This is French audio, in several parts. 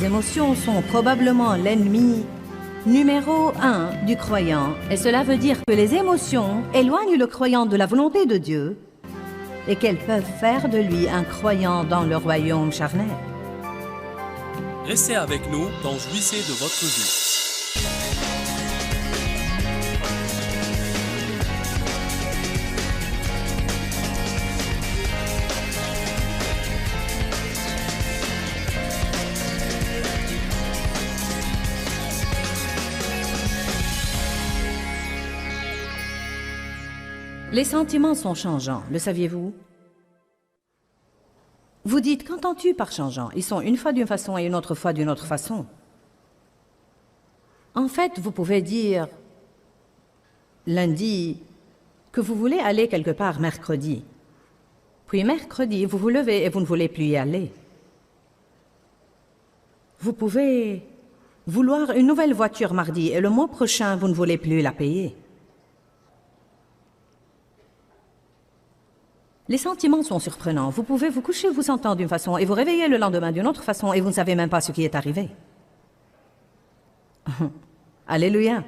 Les émotions sont probablement l'ennemi numéro 1 du croyant, et cela veut dire que les émotions éloignent le croyant de la volonté de Dieu et qu'elles peuvent faire de lui un croyant dans le royaume charnel. Restez avec nous dans Jouissez de votre vie. Les sentiments sont changeants, le saviez-vous? Vous dites, qu'entends-tu par changeant? Ils sont une fois d'une façon et une autre fois d'une autre façon. En fait, vous pouvez dire lundi que vous voulez aller quelque part mercredi. Puis mercredi, vous vous levez et vous ne voulez plus y aller. Vous pouvez vouloir une nouvelle voiture mardi et le mois prochain, vous ne voulez plus la payer. Les sentiments sont surprenants. Vous pouvez vous coucher, vous sentir d'une façon, et vous réveiller le lendemain d'une autre façon, et vous ne savez même pas ce qui est arrivé. Alléluia.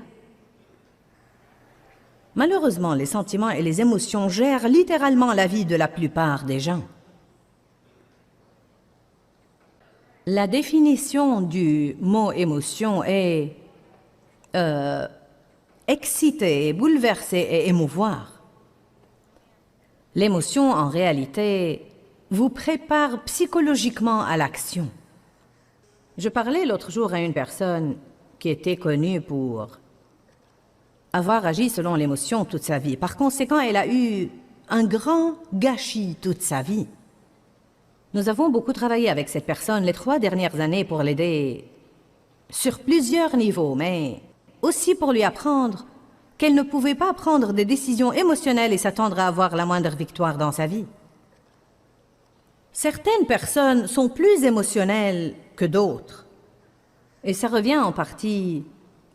Malheureusement, les sentiments et les émotions gèrent littéralement la vie de la plupart des gens. La définition du mot émotion est exciter, bouleverser et émouvoir. L'émotion, en réalité, vous prépare psychologiquement à l'action. Je parlais l'autre jour à une personne qui était connue pour avoir agi selon l'émotion toute sa vie. Par conséquent, elle a eu un grand gâchis toute sa vie. Nous avons beaucoup travaillé avec cette personne les 3 dernières années pour l'aider sur plusieurs niveaux, mais aussi pour lui apprendre qu'elle ne pouvait pas prendre des décisions émotionnelles et s'attendre à avoir la moindre victoire dans sa vie. Certaines personnes sont plus émotionnelles que d'autres. Et ça revient en partie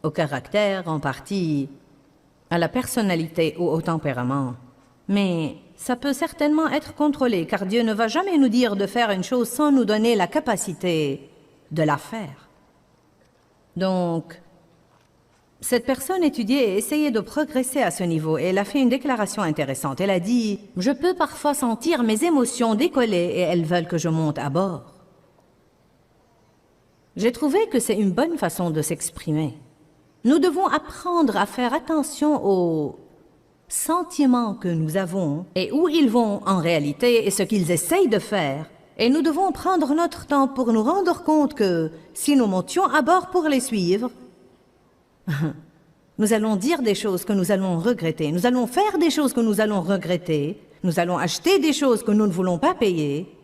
au caractère, en partie à la personnalité ou au tempérament. Mais ça peut certainement être contrôlé, car Dieu ne va jamais nous dire de faire une chose sans nous donner la capacité de la faire. Donc, cette personne étudiait et essayait de progresser à ce niveau, et elle a fait une déclaration intéressante. Elle a dit « Je peux parfois sentir mes émotions décoller et elles veulent que je monte à bord. » J'ai trouvé que c'est une bonne façon de s'exprimer. Nous devons apprendre à faire attention aux sentiments que nous avons et où ils vont en réalité et ce qu'ils essayent de faire. Et nous devons prendre notre temps pour nous rendre compte que si nous montions à bord pour les suivre, nous allons dire des choses que nous allons regretter, nous allons faire des choses que nous allons regretter, nous allons acheter des choses que nous ne voulons pas payer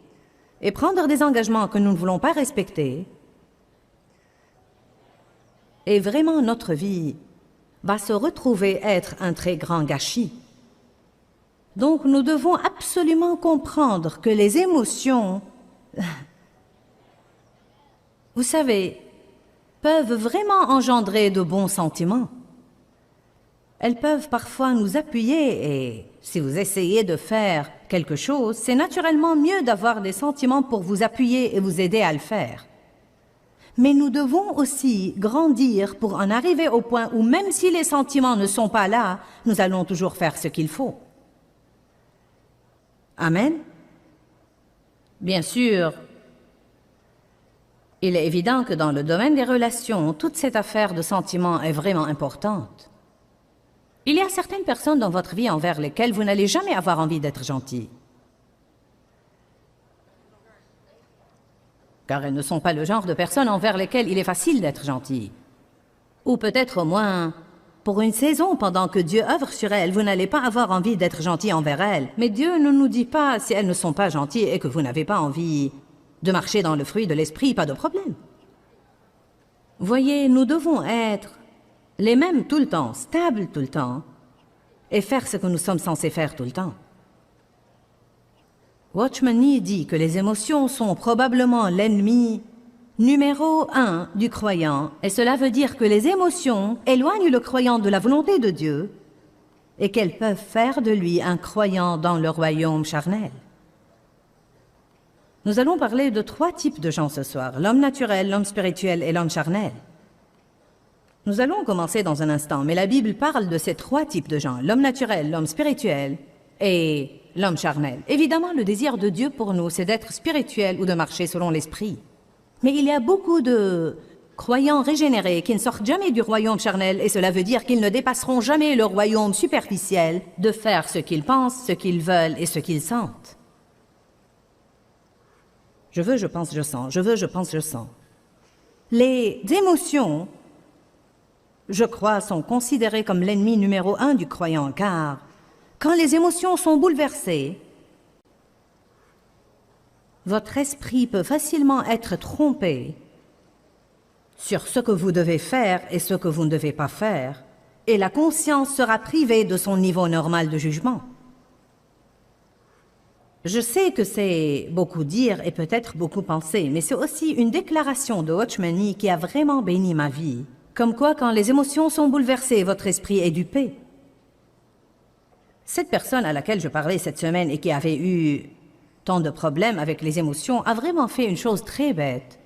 et prendre des engagements que nous ne voulons pas respecter. Et vraiment, notre vie va se retrouver être un très grand gâchis. Donc, nous devons absolument comprendre que les émotions, vous savez, peuvent vraiment engendrer de bons sentiments. Elles peuvent parfois nous appuyer et si vous essayez de faire quelque chose, c'est naturellement mieux d'avoir des sentiments pour vous appuyer et vous aider à le faire. Mais nous devons aussi grandir pour en arriver au point où même si les sentiments ne sont pas là, nous allons toujours faire ce qu'il faut. Amen. Bien sûr, il est évident que dans le domaine des relations, toute cette affaire de sentiments est vraiment importante. Il y a certaines personnes dans votre vie envers lesquelles vous n'allez jamais avoir envie d'être gentil. Car elles ne sont pas le genre de personnes envers lesquelles il est facile d'être gentil. Ou peut-être au moins, pour une saison, pendant que Dieu œuvre sur elles, vous n'allez pas avoir envie d'être gentil envers elles. Mais Dieu ne nous dit pas si elles ne sont pas gentilles et que vous n'avez pas envie de marcher dans le fruit de l'esprit, pas de problème. Voyez, nous devons être les mêmes tout le temps, stables tout le temps, et faire ce que nous sommes censés faire tout le temps. Watchman Nee dit que les émotions sont probablement l'ennemi numéro 1 du croyant, et cela veut dire que les émotions éloignent le croyant de la volonté de Dieu et qu'elles peuvent faire de lui un croyant dans le royaume charnel. Nous allons parler de 3 types de gens ce soir, l'homme naturel, l'homme spirituel et l'homme charnel. Nous allons commencer dans un instant, mais la Bible parle de ces 3 types de gens, l'homme naturel, l'homme spirituel et l'homme charnel. Évidemment, le désir de Dieu pour nous, c'est d'être spirituel ou de marcher selon l'esprit. Mais il y a beaucoup de croyants régénérés qui ne sortent jamais du royaume charnel, et cela veut dire qu'ils ne dépasseront jamais le royaume superficiel de faire ce qu'ils pensent, ce qu'ils veulent et ce qu'ils sentent. Je veux, je pense, je sens. Je veux, je pense, je sens. Les émotions, je crois, sont considérées comme l'ennemi numéro 1 du croyant, car quand les émotions sont bouleversées, votre esprit peut facilement être trompé sur ce que vous devez faire et ce que vous ne devez pas faire, et la conscience sera privée de son niveau normal de jugement. Je sais que c'est beaucoup dire et peut-être beaucoup penser, mais c'est aussi une déclaration de Watchman Nee qui a vraiment béni ma vie. Comme quoi, quand les émotions sont bouleversées, votre esprit est dupé. Cette personne à laquelle je parlais cette semaine et qui avait eu tant de problèmes avec les émotions a vraiment fait une chose très bête.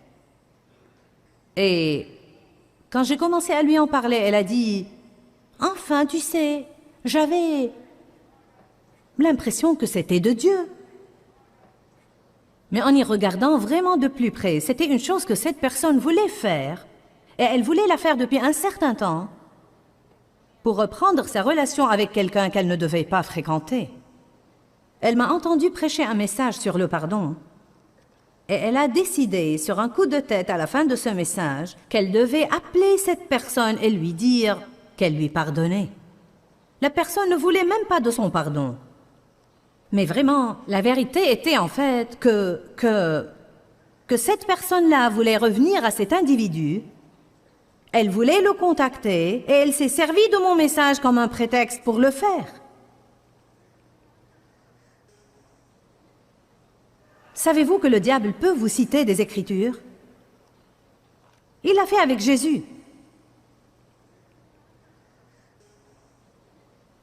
Et quand j'ai commencé à lui en parler, elle a dit « Enfin, tu sais, j'avais l'impression que c'était de Dieu. » Mais en y regardant vraiment de plus près, c'était une chose que cette personne voulait faire, et elle voulait la faire depuis un certain temps, pour reprendre sa relation avec quelqu'un qu'elle ne devait pas fréquenter. Elle m'a entendu prêcher un message sur le pardon, et elle a décidé, sur un coup de tête à la fin de ce message, qu'elle devait appeler cette personne et lui dire qu'elle lui pardonnait. La personne ne voulait même pas de son pardon. Mais vraiment, la vérité était en fait que cette personne-là voulait revenir à cet individu, elle voulait le contacter et elle s'est servie de mon message comme un prétexte pour le faire. Savez-vous que le diable peut vous citer des Écritures? Il l'a fait avec Jésus.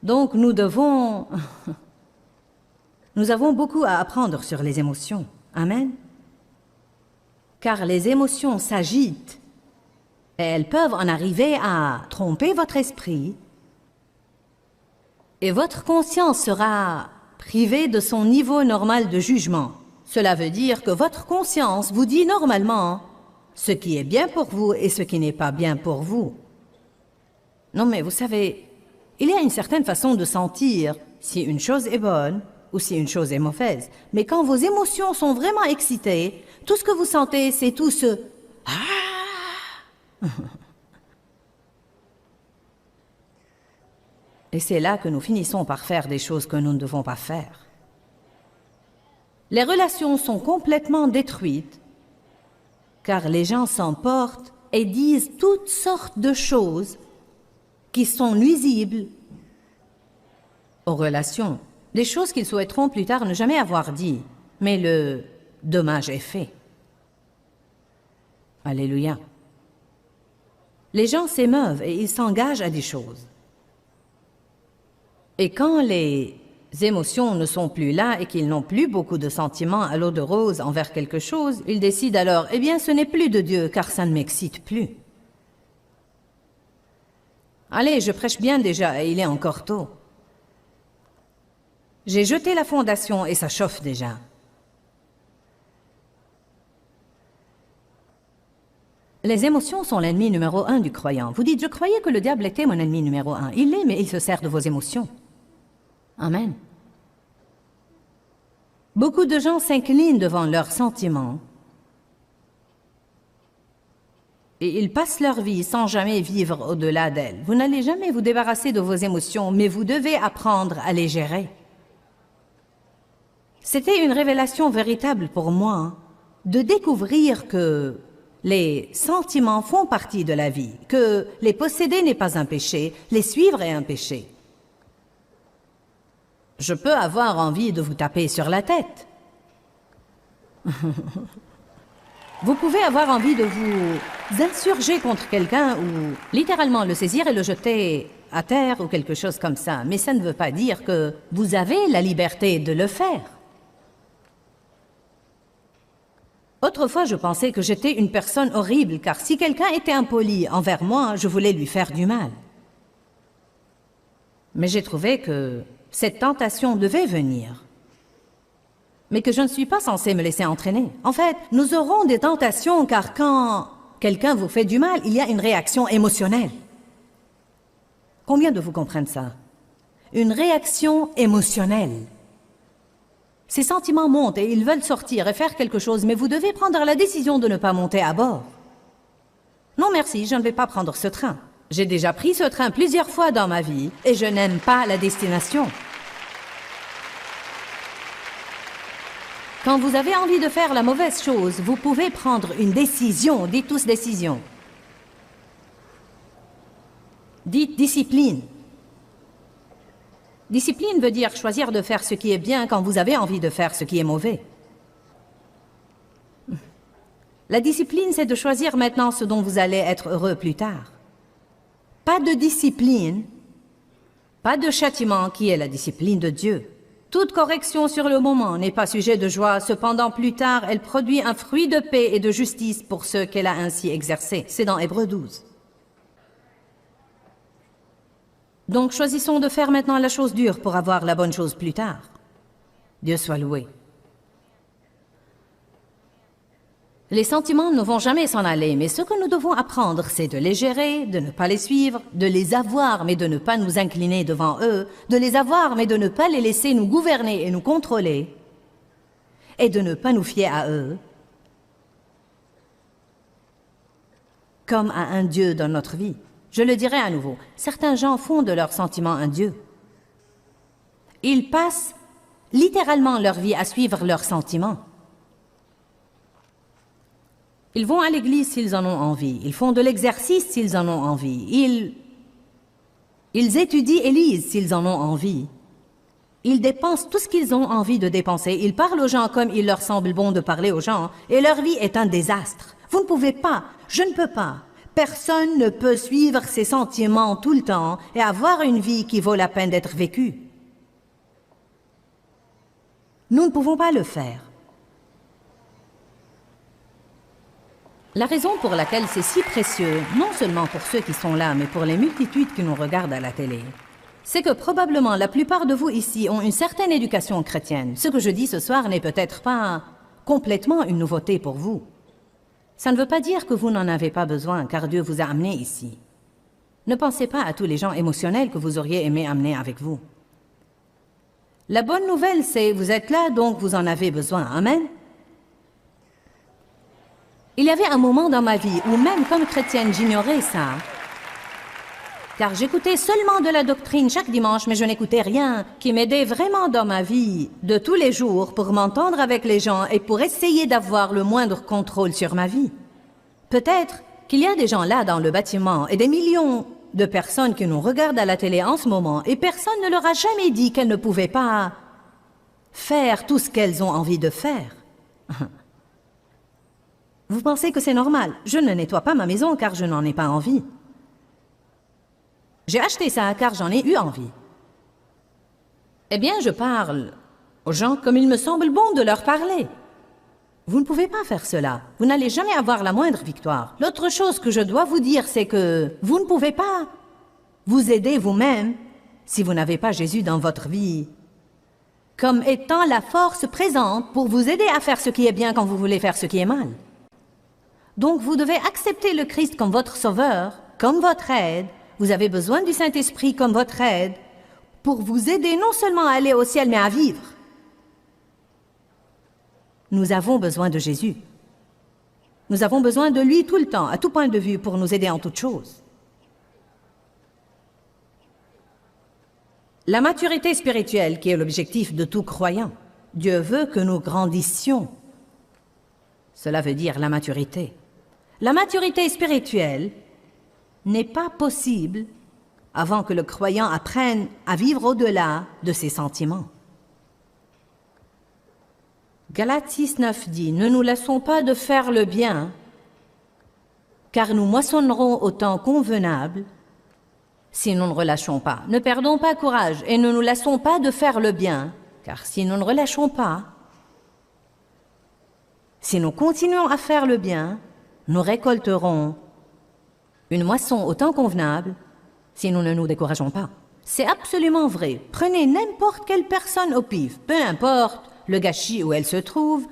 Donc nous avons beaucoup à apprendre sur les émotions. Amen. Car les émotions s'agitent et elles peuvent en arriver à tromper votre esprit et votre conscience sera privée de son niveau normal de jugement. Cela veut dire que votre conscience vous dit normalement ce qui est bien pour vous et ce qui n'est pas bien pour vous. Non mais vous savez, il y a une certaine façon de sentir si une chose est bonne ou si une chose est mauvaise. Mais quand vos émotions sont vraiment excitées, tout ce que vous sentez, c'est tout ce « Ah !» Et c'est là que nous finissons par faire des choses que nous ne devons pas faire. Les relations sont complètement détruites, car les gens s'emportent et disent toutes sortes de choses qui sont nuisibles aux relations. Des choses qu'ils souhaiteront plus tard ne jamais avoir dit, mais le dommage est fait. Alléluia. Les gens s'émeuvent et ils s'engagent à des choses. Et quand les émotions ne sont plus là et qu'ils n'ont plus beaucoup de sentiments à l'eau de rose envers quelque chose, ils décident alors, eh bien ce n'est plus de Dieu car ça ne m'excite plus. Allez, je prêche bien déjà et il est encore tôt. J'ai jeté la fondation et ça chauffe déjà. Les émotions sont l'ennemi numéro 1 du croyant. Vous dites, je croyais que le diable était mon ennemi numéro 1. Il l'est, mais il se sert de vos émotions. Amen. Beaucoup de gens s'inclinent devant leurs sentiments et ils passent leur vie sans jamais vivre au-delà d'elles. Vous n'allez jamais vous débarrasser de vos émotions, mais vous devez apprendre à les gérer. C'était une révélation véritable pour moi de découvrir que les sentiments font partie de la vie, que les posséder n'est pas un péché, les suivre est un péché. Je peux avoir envie de vous taper sur la tête. Vous pouvez avoir envie de vous insurger contre quelqu'un ou littéralement le saisir et le jeter à terre ou quelque chose comme ça, mais ça ne veut pas dire que vous avez la liberté de le faire. Autrefois, je pensais que j'étais une personne horrible, car si quelqu'un était impoli envers moi, je voulais lui faire du mal. Mais j'ai trouvé que cette tentation devait venir, mais que je ne suis pas censée me laisser entraîner. En fait, nous aurons des tentations, car quand quelqu'un vous fait du mal, il y a une réaction émotionnelle. Combien de vous comprennent ça? Une réaction émotionnelle. Ces sentiments montent et ils veulent sortir et faire quelque chose, mais vous devez prendre la décision de ne pas monter à bord. Non merci, je ne vais pas prendre ce train. J'ai déjà pris ce train plusieurs fois dans ma vie et je n'aime pas la destination. Quand vous avez envie de faire la mauvaise chose, vous pouvez prendre une décision. Dites tous décision. Dites discipline. Discipline veut dire choisir de faire ce qui est bien quand vous avez envie de faire ce qui est mauvais. La discipline, c'est de choisir maintenant ce dont vous allez être heureux plus tard. Pas de discipline, pas de châtiment qui est la discipline de Dieu. Toute correction sur le moment n'est pas sujet de joie, cependant plus tard, elle produit un fruit de paix et de justice pour ceux qu'elle a ainsi exercés. C'est dans Hébreux 12. Donc choisissons de faire maintenant la chose dure pour avoir la bonne chose plus tard. Dieu soit loué. Les sentiments ne vont jamais s'en aller, mais ce que nous devons apprendre, c'est de les gérer, de ne pas les suivre, de les avoir, mais de ne pas nous incliner devant eux, de les avoir, mais de ne pas les laisser nous gouverner et nous contrôler, et de ne pas nous fier à eux, comme à un Dieu dans notre vie. Je le dirai à nouveau, certains gens font de leurs sentiments un Dieu. Ils passent littéralement leur vie à suivre leurs sentiments. Ils vont à l'église s'ils en ont envie. Ils font de l'exercice s'ils en ont envie. Ils étudient et lisent s'ils en ont envie. Ils dépensent tout ce qu'ils ont envie de dépenser. Ils parlent aux gens comme il leur semble bon de parler aux gens. Et leur vie est un désastre. Vous ne pouvez pas. Je ne peux pas. Personne ne peut suivre ses sentiments tout le temps et avoir une vie qui vaut la peine d'être vécue. Nous ne pouvons pas le faire. La raison pour laquelle c'est si précieux, non seulement pour ceux qui sont là, mais pour les multitudes qui nous regardent à la télé, c'est que probablement la plupart de vous ici ont une certaine éducation chrétienne. Ce que je dis ce soir n'est peut-être pas complètement une nouveauté pour vous. Ça ne veut pas dire que vous n'en avez pas besoin, car Dieu vous a amené ici. Ne pensez pas à tous les gens émotionnels que vous auriez aimé amener avec vous. La bonne nouvelle, c'est vous êtes là, donc vous en avez besoin. Amen. Il y avait un moment dans ma vie où même comme chrétienne, j'ignorais ça. Car j'écoutais seulement de la doctrine chaque dimanche, mais je n'écoutais rien qui m'aidait vraiment dans ma vie de tous les jours pour m'entendre avec les gens et pour essayer d'avoir le moindre contrôle sur ma vie. Peut-être qu'il y a des gens là dans le bâtiment et des millions de personnes qui nous regardent à la télé en ce moment et personne ne leur a jamais dit qu'elles ne pouvaient pas faire tout ce qu'elles ont envie de faire. Vous pensez que c'est normal? Je ne nettoie pas ma maison car je n'en ai pas envie. J'ai acheté ça car j'en ai eu envie. Eh bien, je parle aux gens comme il me semble bon de leur parler. Vous ne pouvez pas faire cela. Vous n'allez jamais avoir la moindre victoire. L'autre chose que je dois vous dire, c'est que vous ne pouvez pas vous aider vous-même si vous n'avez pas Jésus dans votre vie comme étant la force présente pour vous aider à faire ce qui est bien quand vous voulez faire ce qui est mal. Donc, vous devez accepter le Christ comme votre sauveur, comme votre aide. Vous avez besoin du Saint-Esprit comme votre aide pour vous aider non seulement à aller au ciel, mais à vivre. Nous avons besoin de Jésus. Nous avons besoin de lui tout le temps, à tout point de vue, pour nous aider en toutes choses. La maturité spirituelle, qui est l'objectif de tout croyant. Dieu veut que nous grandissions. Cela veut dire la maturité. La maturité spirituelle n'est pas possible avant que le croyant apprenne à vivre au-delà de ses sentiments. Galates 6:9 dit « Ne nous laissons pas de faire le bien, car nous moissonnerons au temps convenable si nous ne relâchons pas. Ne perdons pas courage et ne nous laissons pas de faire le bien, car si nous ne relâchons pas, Si nous continuons à faire le bien, nous récolterons une moisson au temps convenable si nous ne nous décourageons pas. C'est absolument vrai. Prenez n'importe quelle personne au pif, peu importe le gâchis où elle se trouve,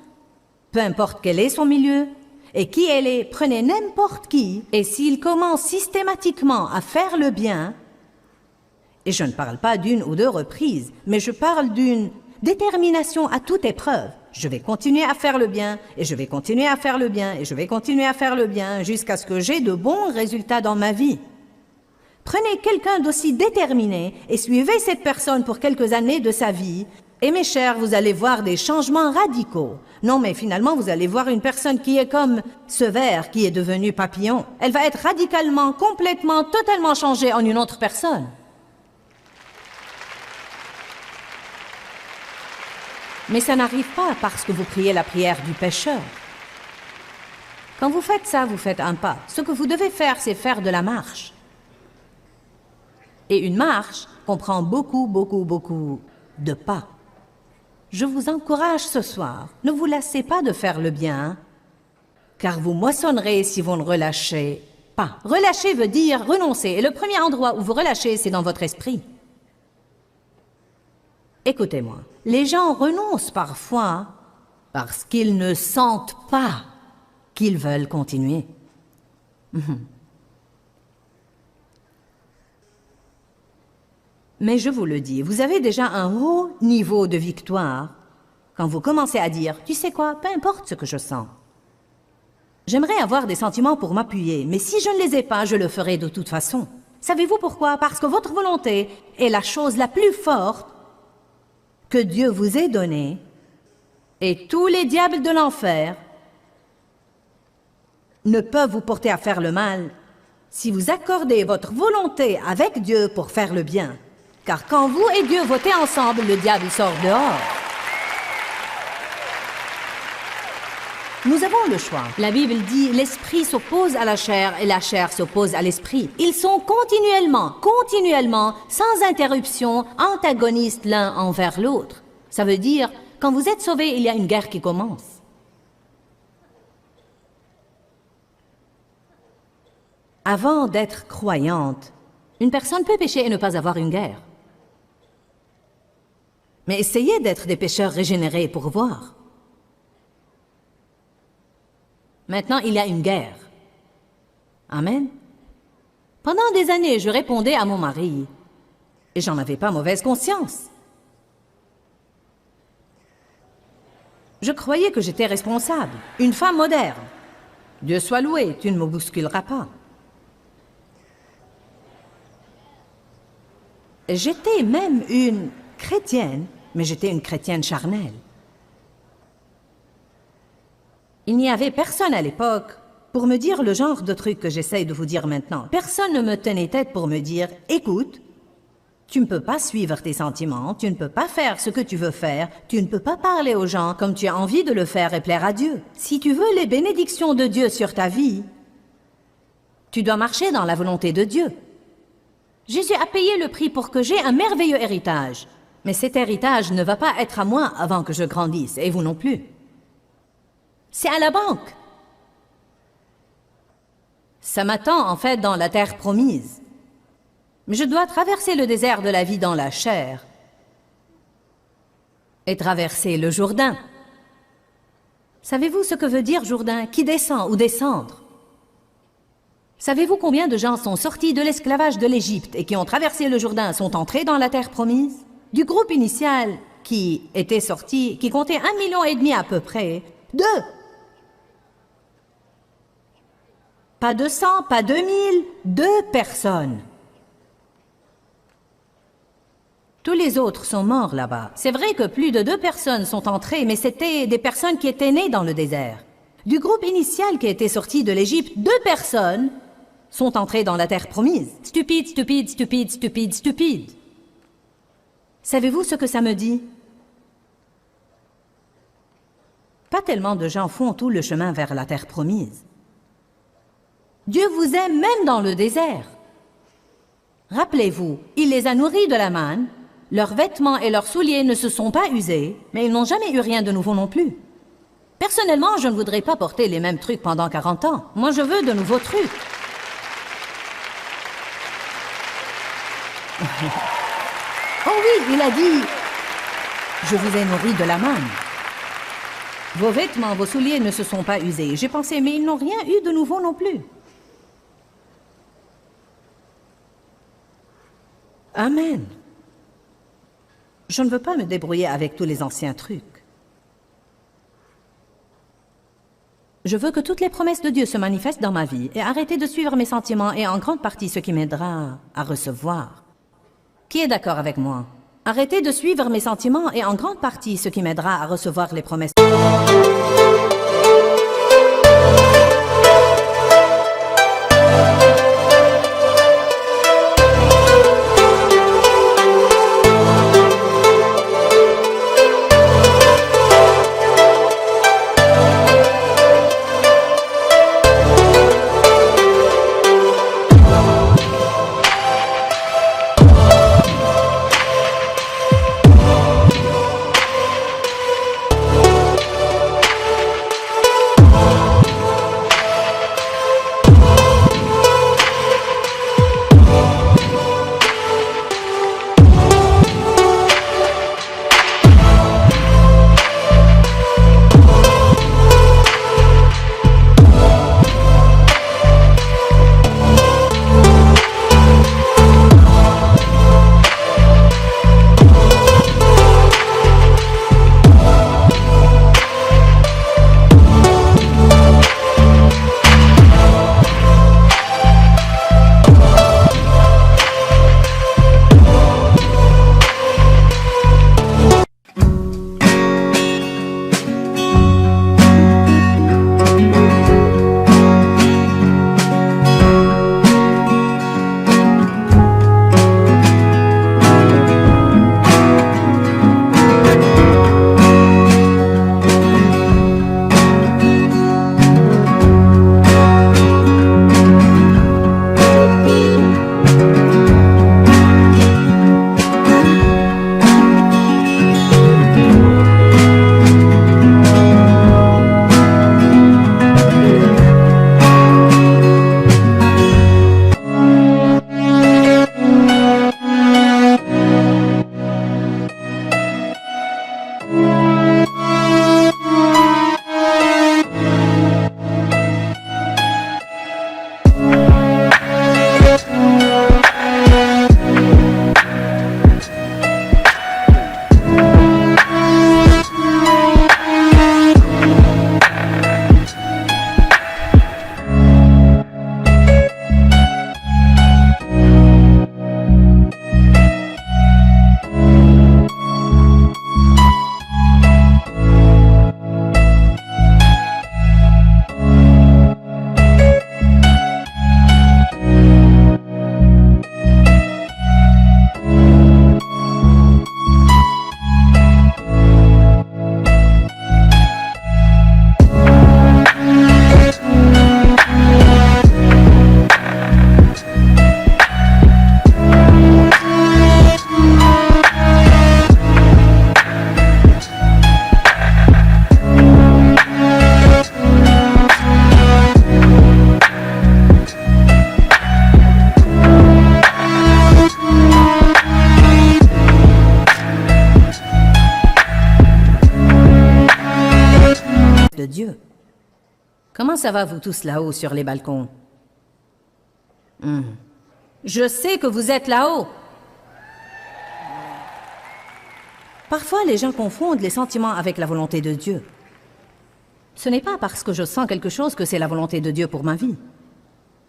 peu importe quel est son milieu et qui elle est, prenez n'importe qui, et s'il commence systématiquement à faire le bien, et je ne parle pas d'une ou deux reprises, mais je parle d'une détermination à toute épreuve. Je vais continuer à faire le bien, et je vais continuer à faire le bien, et je vais continuer à faire le bien, jusqu'à ce que j'ai de bons résultats dans ma vie. Prenez quelqu'un d'aussi déterminé et suivez cette personne pour quelques années de sa vie, et mes chers, vous allez voir des changements radicaux. Non, mais finalement, vous allez voir une personne qui est comme ce ver qui est devenu papillon. Elle va être radicalement, complètement, totalement changée en une autre personne. Mais ça n'arrive pas parce que vous priez la prière du pécheur. Quand vous faites ça, vous faites un pas. Ce que vous devez faire, c'est faire de la marche. Et une marche comprend beaucoup de pas. Je vous encourage ce soir, ne vous lassez pas de faire le bien, car vous moissonnerez si vous ne relâchez pas. Relâcher veut dire renoncer, et le premier endroit où vous relâchez, c'est dans votre esprit. Écoutez-moi, les gens renoncent parfois parce qu'ils ne sentent pas qu'ils veulent continuer. Mais je vous le dis, vous avez déjà un haut niveau de victoire quand vous commencez à dire « Tu sais quoi, peu importe ce que je sens. J'aimerais avoir des sentiments pour m'appuyer, mais si je ne les ai pas, je le ferai de toute façon. » Savez-vous pourquoi? Parce que votre volonté est la chose la plus forte que Dieu vous ait donnée, et tous les diables de l'enfer ne peuvent vous porter à faire le mal si vous accordez votre volonté avec Dieu pour faire le bien. Car quand vous et Dieu votez ensemble, le diable sort dehors. Nous avons le choix. La Bible dit « L'esprit s'oppose à la chair et la chair s'oppose à l'esprit ». Ils sont continuellement, sans interruption, antagonistes l'un envers l'autre. Ça veut dire, quand vous êtes sauvés, il y a une guerre qui commence. Avant d'être croyante, une personne peut pécher et ne pas avoir une guerre. Mais essayez d'être des pécheurs régénérés pour voir. Maintenant, il y a une guerre. Amen. Pendant des années, je répondais à mon mari, et j'en avais pas mauvaise conscience. Je croyais que j'étais responsable, une femme moderne. Dieu soit loué, tu ne me bousculeras pas. J'étais même une chrétienne, mais j'étais une chrétienne charnelle. Il n'y avait personne à l'époque pour me dire le genre de trucs que j'essaye de vous dire maintenant. Personne ne me tenait tête pour me dire « Écoute, tu ne peux pas suivre tes sentiments, tu ne peux pas faire ce que tu veux faire, tu ne peux pas parler aux gens comme tu as envie de le faire et plaire à Dieu. Si tu veux les bénédictions de Dieu sur ta vie, tu dois marcher dans la volonté de Dieu. » Jésus a payé le prix pour que j'aie un merveilleux héritage. Mais cet héritage ne va pas être à moi avant que je grandisse, et vous non plus. C'est à la banque. Ça m'attend en fait dans la terre promise. Mais je dois traverser le désert de la vie dans la chair et traverser le Jourdain. Savez-vous ce que veut dire Jourdain? Qui descend ou descendre? Savez-vous combien de gens sont sortis de l'esclavage de l'Égypte et qui ont traversé le Jourdain sont entrés dans la terre promise? Du groupe initial qui était sorti, qui comptait 1,5 million à peu près, 2. Pas 200, pas 2000, 2 personnes. Tous les autres sont morts là-bas. C'est vrai que plus de 2 personnes sont entrées, mais c'était des personnes qui étaient nées dans le désert. Du groupe initial qui était sorti de l'Égypte, 2 personnes sont entrées dans la terre promise. Stupide, stupide, stupide, stupide, stupide. Savez-vous ce que ça me dit? Pas tellement de gens font tout le chemin vers la terre promise. Dieu vous aime même dans le désert. Rappelez-vous, il les a nourris de la manne, leurs vêtements et leurs souliers ne se sont pas usés, mais ils n'ont jamais eu rien de nouveau non plus. Personnellement, je ne voudrais pas porter les mêmes trucs pendant 40 ans. Moi, je veux de nouveaux trucs. Oh oui, il a dit « Je vous ai nourri de la manne ». Vos vêtements, vos souliers ne se sont pas usés. J'ai pensé, mais ils n'ont rien eu de nouveau non plus. Amen. Je ne veux pas me débrouiller avec tous les anciens trucs. Je veux que toutes les promesses de Dieu se manifestent dans ma vie et arrêter de suivre mes sentiments est en grande partie ce qui m'aidera à recevoir. Qui est d'accord avec moi? Arrêter de suivre mes sentiments est en grande partie ce qui m'aidera à recevoir les promesses. De Dieu. Comment ça va, vous tous là-haut sur les balcons? Je sais que vous êtes là-haut. Parfois, les gens confondent les sentiments avec la volonté de Dieu. Ce n'est pas parce que je sens quelque chose que c'est la volonté de Dieu pour ma vie.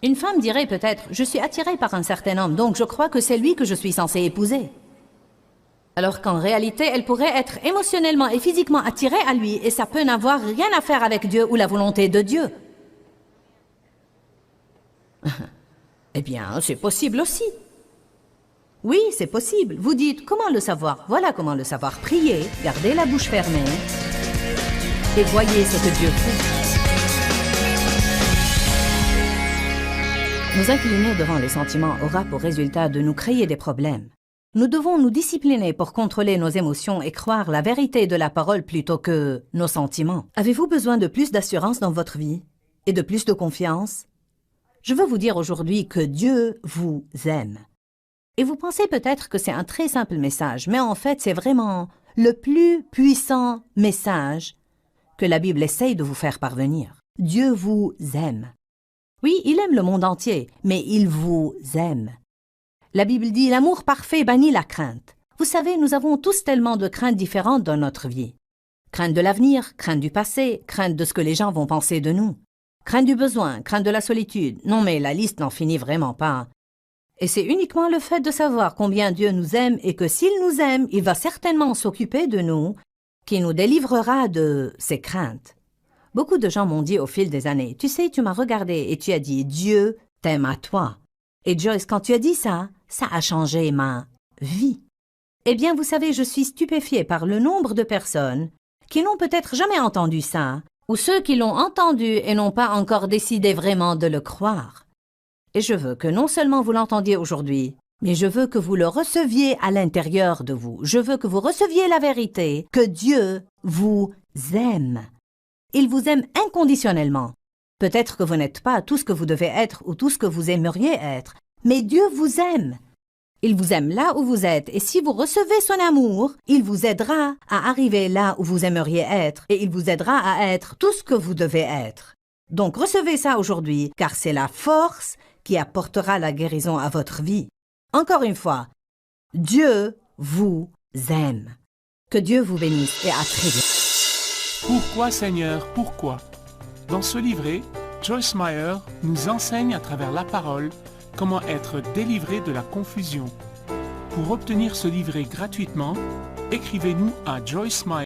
Une femme dirait peut-être, je suis attirée par un certain homme, donc je crois que c'est lui que je suis censée épouser. Alors qu'en réalité, elle pourrait être émotionnellement et physiquement attirée à lui, et ça peut n'avoir rien à faire avec Dieu ou la volonté de Dieu. Eh bien, c'est possible aussi. Oui, c'est possible. Vous dites, comment le savoir? Voilà comment le savoir. Priez, gardez la bouche fermée, et voyez ce que Dieu fait. Nous incliner devant les sentiments aura pour résultat de nous créer des problèmes. Nous devons nous discipliner pour contrôler nos émotions et croire la vérité de la parole plutôt que nos sentiments. Avez-vous besoin de plus d'assurance dans votre vie et de plus de confiance? Je veux vous dire aujourd'hui que Dieu vous aime. Et vous pensez peut-être que c'est un très simple message, mais en fait, c'est vraiment le plus puissant message que la Bible essaye de vous faire parvenir. Dieu vous aime. Oui, il aime le monde entier, mais il vous aime. La Bible dit « L'amour parfait bannit la crainte ». Vous savez, nous avons tous tellement de craintes différentes dans notre vie. Crainte de l'avenir, crainte du passé, crainte de ce que les gens vont penser de nous. Crainte du besoin, crainte de la solitude. Non, mais la liste n'en finit vraiment pas. Et c'est uniquement le fait de savoir combien Dieu nous aime et que s'il nous aime, il va certainement s'occuper de nous, qui nous délivrera de ces craintes. Beaucoup de gens m'ont dit au fil des années, « Tu sais, tu m'as regardé et tu as dit, Dieu t'aime à toi. » Et Joyce, quand tu as dit ça, ça a changé ma vie. Eh bien, vous savez, je suis stupéfiée par le nombre de personnes qui n'ont peut-être jamais entendu ça, ou ceux qui l'ont entendu et n'ont pas encore décidé vraiment de le croire. Et je veux que non seulement vous l'entendiez aujourd'hui, mais je veux que vous le receviez à l'intérieur de vous. Je veux que vous receviez la vérité, que Dieu vous aime. Il vous aime inconditionnellement. Peut-être que vous n'êtes pas tout ce que vous devez être ou tout ce que vous aimeriez être, mais Dieu vous aime. Il vous aime là où vous êtes, et si vous recevez son amour, il vous aidera à arriver là où vous aimeriez être, et il vous aidera à être tout ce que vous devez être. Donc recevez ça aujourd'hui, car c'est la force qui apportera la guérison à votre vie. Encore une fois, Dieu vous aime. Que Dieu vous bénisse et à très bientôt. Pourquoi Seigneur, pourquoi? Dans ce livret, Joyce Meyer nous enseigne à travers la parole comment être délivré de la confusion. Pour obtenir ce livret gratuitement, écrivez-nous à Joyce Meyer.